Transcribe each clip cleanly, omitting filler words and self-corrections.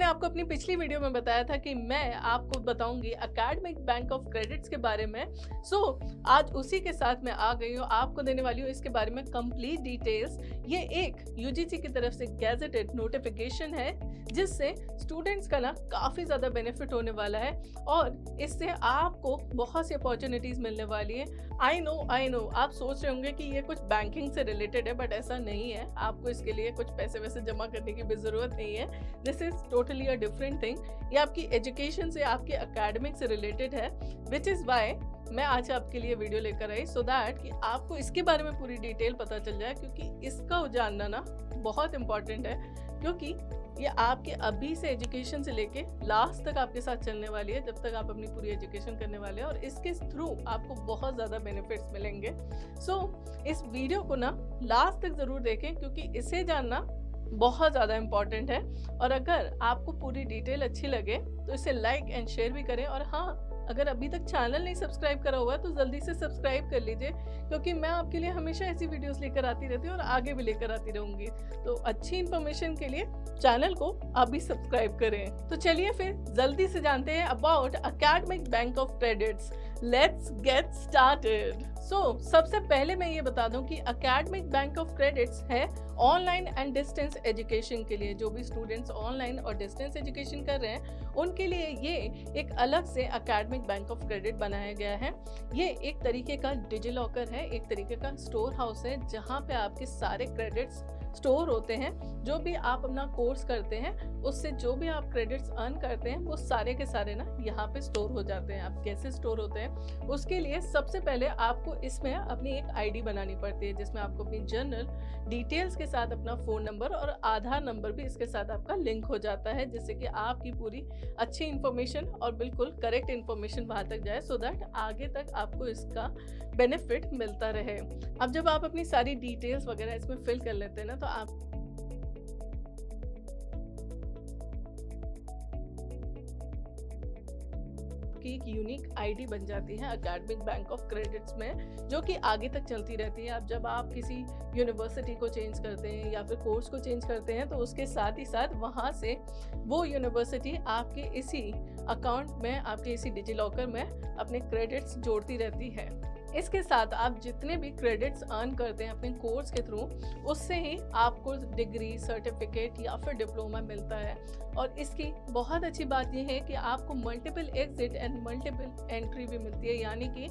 आपको अपनी पिछली वीडियो में बताया था कि मैं आपको बताऊंगी एकेडमिक बैंक ऑफ क्रेडिट्स के बारे में। आज उसी के साथ मैं आ गई हूँ, आपको देने वाली हूँ इसके बारे में कंप्लीट डिटेल्स। ये एक यूजीसी की तरफ से गैजेटेड नोटिफिकेशन है जिससे स्टूडेंट्स का ना काफ़ी ज़्यादा बेनिफिट होने वाला है और इससे आपको बहुत सी अपॉर्चुनिटीज़ मिलने वाली है। आई नो आप सोच रहे होंगे कि ये कुछ बैंकिंग से रिलेटेड है, बट ऐसा नहीं है। आपको इसके लिए कुछ पैसे वैसे जमा करने की भी ज़रूरत नहीं है। This is totally a different thing. ये आपकी एजुकेशन से, आपके एकेडमिक से रिलेटेड है, विच इज़ वाई मैं आज आपके लिए वीडियो लेकर आई, सो दैट कि आपको इसके बारे में पूरी डिटेल पता चल जाए, क्योंकि इसका जानना ना बहुत इम्पॉर्टेंट है, क्योंकि ये आपके अभी से एजुकेशन से लेके लास्ट तक आपके साथ चलने वाली है, जब तक आप अपनी पूरी एजुकेशन करने वाले हैं, और इसके थ्रू आपको बहुत ज़्यादा बेनिफिट्स मिलेंगे। इस वीडियो को ना लास्ट तक ज़रूर देखें, क्योंकि इसे जानना बहुत ज़्यादा इम्पॉर्टेंट है। और अगर आपको पूरी डिटेल अच्छी लगे तो इसे लाइक एंड शेयर भी करें। और हाँ, अगर अभी तक चैनल नहीं सब्सक्राइब करा हुआ है तो जल्दी से सब्सक्राइब कर लीजिए, क्योंकि मैं आपके लिए हमेशा ऐसी वीडियोस लेकर आती रहती हूँ और आगे भी लेकर आती रहूँगी। तो अच्छी इन्फॉर्मेशन के लिए चैनल को अभी सब्सक्राइब करें। तो चलिए फिर जल्दी से जानते हैं about academic bank of credits. Let's get started. सबसे पहले मैं ये बता दूं कि एकेडमिक बैंक ऑफ क्रेडिट्स है ऑनलाइन एंड डिस्टेंस एजुकेशन के लिए। जो भी स्टूडेंट्स ऑनलाइन और डिस्टेंस एजुकेशन कर रहे हैं उनके लिए ये एक अलग से एकेडमिक बैंक ऑफ क्रेडिट बनाया गया है। ये एक तरीके का डिजी लॉकर है, एक तरीके का स्टोर हाउस है, जहाँ पे आपके सारे क्रेडिट्स स्टोर होते हैं। जो भी आप अपना कोर्स करते हैं उससे जो भी आप क्रेडिट्स अर्न करते हैं वो सारे के सारे ना यहाँ पे स्टोर हो जाते हैं। आप कैसे स्टोर होते हैं उसके लिए सबसे पहले आपको इसमें अपनी एक आईडी बनानी पड़ती है, जिसमें आपको अपनी जनरल डिटेल्स के साथ अपना फ़ोन नंबर और आधार नंबर भी इसके साथ आपका लिंक हो जाता है, जिससे कि आपकी पूरी अच्छी इन्फॉर्मेशन और बिल्कुल करेक्ट इन्फॉर्मेशन वहाँ तक जाए, सो दैट आगे तक आपको इसका बेनिफिट मिलता रहे। अब जब आप अपनी सारी डिटेल्स वगैरह इसमें फिल कर लेते हैं ना, तो आप की एक यूनिक आईडी बन जाती है एकेडमिक बैंक ऑफ क्रेडिट्स में, जो कि आगे तक चलती रहती है। अब जब आप किसी यूनिवर्सिटी को चेंज करते हैं या फिर कोर्स को चेंज करते हैं तो उसके साथ ही साथ वहाँ से वो यूनिवर्सिटी आपके इसी अकाउंट में, आपके इसी डिजी लॉकर में अपने क्रेडिट्स जोड़ती रहती है। इसके साथ आप जितने भी क्रेडिट्स अर्न करते हैं अपने कोर्स के थ्रू, उससे ही आपको डिग्री, सर्टिफिकेट या फिर डिप्लोमा मिलता है। और इसकी बहुत अच्छी बात यह है कि आपको multiple exit and multiple entry भी मिलती है, यानी कि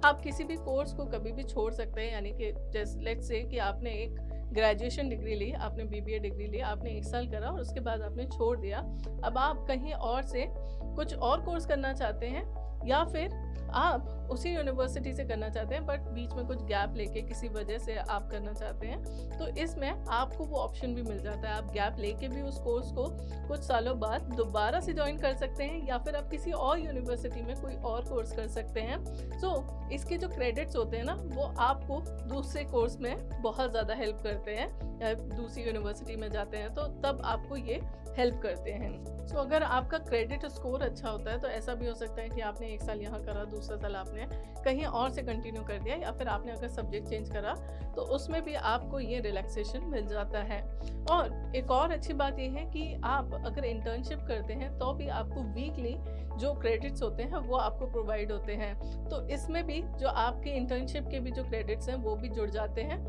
आप किसी भी कोर्स को कभी भी छोड़ सकते हैं। यानी कि जैसे लेट्स से कि आपने एक ग्रेजुएशन डिग्री ली, आपने बीबीए डिग्री ली, आपने 1 साल करा और उसके बाद आपने छोड़ दिया। अब आप कहीं और से कुछ और कोर्स करना चाहते हैं या फिर आप उसी यूनिवर्सिटी से करना चाहते हैं, बट बीच में कुछ गैप लेके किसी वजह से आप करना चाहते हैं, तो इसमें आपको वो ऑप्शन भी मिल जाता है। आप गैप लेके भी उस कोर्स को कुछ सालों बाद दोबारा से ज्वाइन कर सकते हैं, या फिर आप किसी और यूनिवर्सिटी में कोई और कोर्स कर सकते हैं। इसके जो क्रेडिट्स होते हैं ना, वो आपको दूसरे कोर्स में बहुत ज़्यादा हेल्प करते हैं, या दूसरी यूनिवर्सिटी में जाते हैं तो तब आपको ये हेल्प करते हैं। अगर आपका क्रेडिट स्कोर अच्छा होता है तो ऐसा भी हो सकता है कि आपने 1 साल यहाँ करा, दूसरा साल आपने कहीं और से कंटिन्यू कर दिया, या फिर आपने अगर सब्जेक्ट चेंज करा तो उसमें भी आपको ये रिलैक्सेशन मिल जाता है। और एक और अच्छी बात यह है कि आप अगर इंटर्नशिप करते हैं तो भी आपको वीकली जो क्रेडिट्स होते हैं वो आपको प्रोवाइड होते हैं, तो इसमें भी जो आपके इंटर्नशिप के भी जो क्रेडिट्स हैं वो भी जुड़ जाते हैं।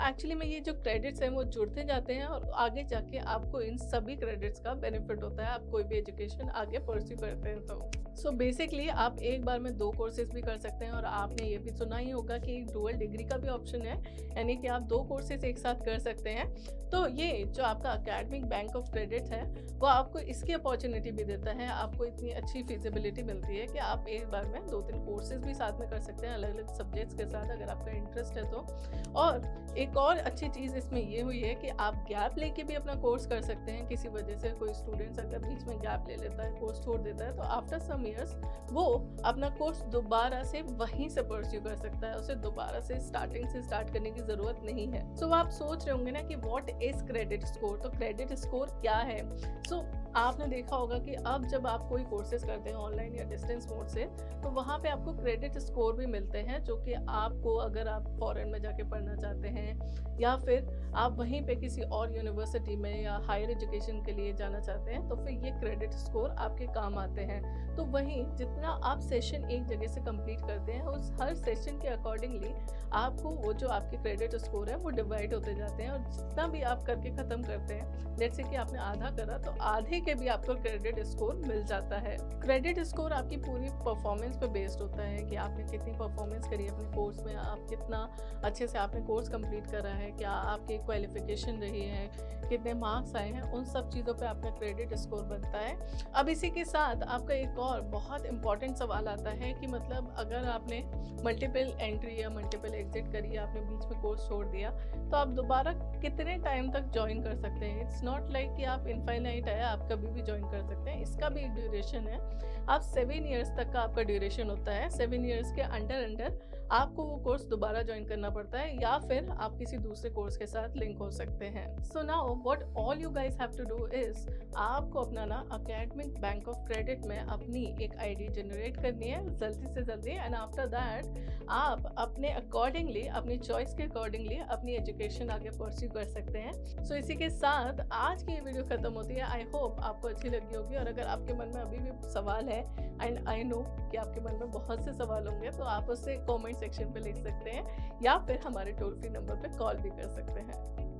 एक्चुअली में ये जो क्रेडिट्स हैं वो जुड़ते जाते हैं और आगे जाके आपको इन सभी क्रेडिट्स का बेनिफिट होता है, आप कोई भी एजुकेशन आगे परस्यू करते हैं तो। बेसिकली आप एक बार में 2 कोर्सेज भी कर सकते हैं। और आपने ये भी सुना ही होगा कि डुअल डिग्री का भी ऑप्शन है, यानी कि आप 2 कोर्सेज एक साथ कर सकते हैं। तो ये जो आपका एकेडमिक बैंक ऑफ क्रेडिट है वो आपको इसकी अपॉर्चुनिटी भी देता है। आपको इतनी अच्छी फिजिबिलिटी मिलती है कि आप एक बार में 2-3 कोर्सेज भी साथ में कर सकते हैं, अलग अलग सब्जेक्ट्स के साथ, अगर आपका इंटरेस्ट है तो। और एक और अच्छी चीज़ इसमें ये हुई है कि आप गैप लेके भी अपना कोर्स कर सकते हैं। किसी वजह से कोई स्टूडेंट्स अगर बीच में गैप ले लेता है, कोर्स छोड़ देता है, तो आफ्टर सम ईयर्स वो अपना कोर्स दोबारा से वहीं से परस्यू कर सकता है, उसे दोबारा से स्टार्टिंग से स्टार्ट करने की ज़रूरत नहीं है। सो आप सोच रहे होंगे ना कि व्हाट इज़ क्रेडिट स्कोर, तो क्रेडिट स्कोर क्या है? सो आपने देखा होगा कि अब जब आप कोई कोर्सेज करते हैं ऑनलाइन या डिस्टेंस मोड से, तो वहाँ पे आपको क्रेडिट स्कोर भी मिलते हैं, जो कि आपको अगर आप फॉरेन में जाके पढ़ना चाहते हैं या फिर आप वहीं पे किसी और यूनिवर्सिटी में या हायर एजुकेशन के लिए जाना चाहते हैं, तो फिर ये क्रेडिट स्कोर आपके काम आते हैं। तो वहीं जितना आप सेशन एक जगह से कंप्लीट करते हैं, उस हर सेशन के अकॉर्डिंगली आपको वो जो आपके क्रेडिट स्कोर है वो डिवाइड होते जाते हैं, और जितना भी आप करके ख़त्म करते हैं, लेट्स से कि आपने आधा करा तो आधे के भी आपको क्रेडिट स्कोर मिल जाता है। क्रेडिट स्कोर आपकी पूरी परफॉर्मेंस पे बेस्ड होता है कि आपने कितनी परफॉर्मेंस करी अपने कोर्स में, आप कितना अच्छे से आपने कोर्स कंप्लीट करा है, क्या आपकी क्वालिफिकेशन रही है, कितने मार्क्स आए हैं, उन सब चीज़ों पे आपका क्रेडिट स्कोर बनता है। अब इसी के साथ आपका एक और बहुत इंपॉर्टेंट सवाल आता है कि मतलब अगर आपने मल्टीपल एंट्री या मल्टीपल एग्जिट करी, आपने बीच में कोर्स छोड़ दिया, तो आप दोबारा कितने टाइम तक ज्वाइन कर सकते हैं? इट्स नॉट लाइक कि आप इनफाइनाइट है, आप कभी भी ज्वाइन कर सकते हैं। इसका भी एक ड्यूरेशन है। आप 7 ईयर्स तक का आपका ड्यूरेशन होता है। 7 ईयर्स के अंडर आपको वो कोर्स दोबारा ज्वाइन करना पड़ता है, या फिर आप किसी दूसरे कोर्स के साथ लिंक हो सकते हैं। So now what all you guys have to do is, आपको अपना ना एकेडमिक बैंक ऑफ क्रेडिट में अपनी एक आईडी जनरेट करनी है जल्दी से जल्दी, एंड आफ्टर दैट आप अपने अकॉर्डिंगली, अपनी चॉइस के अकॉर्डिंगली अपनी एजुकेशन आगे परस्यू कर सकते हैं। सो इसी के साथ आज की ये वीडियो खत्म होती है। आई होप आपको अच्छी लगी होगी, और अगर आपके मन में अभी भी सवाल है, एंड आई नो कि आपके मन में बहुत से सवाल होंगे, तो आप उससे कमेंट सेक्शन पे लिख सकते हैं या फिर हमारे टोल फ्री नंबर पे कॉल भी कर सकते हैं।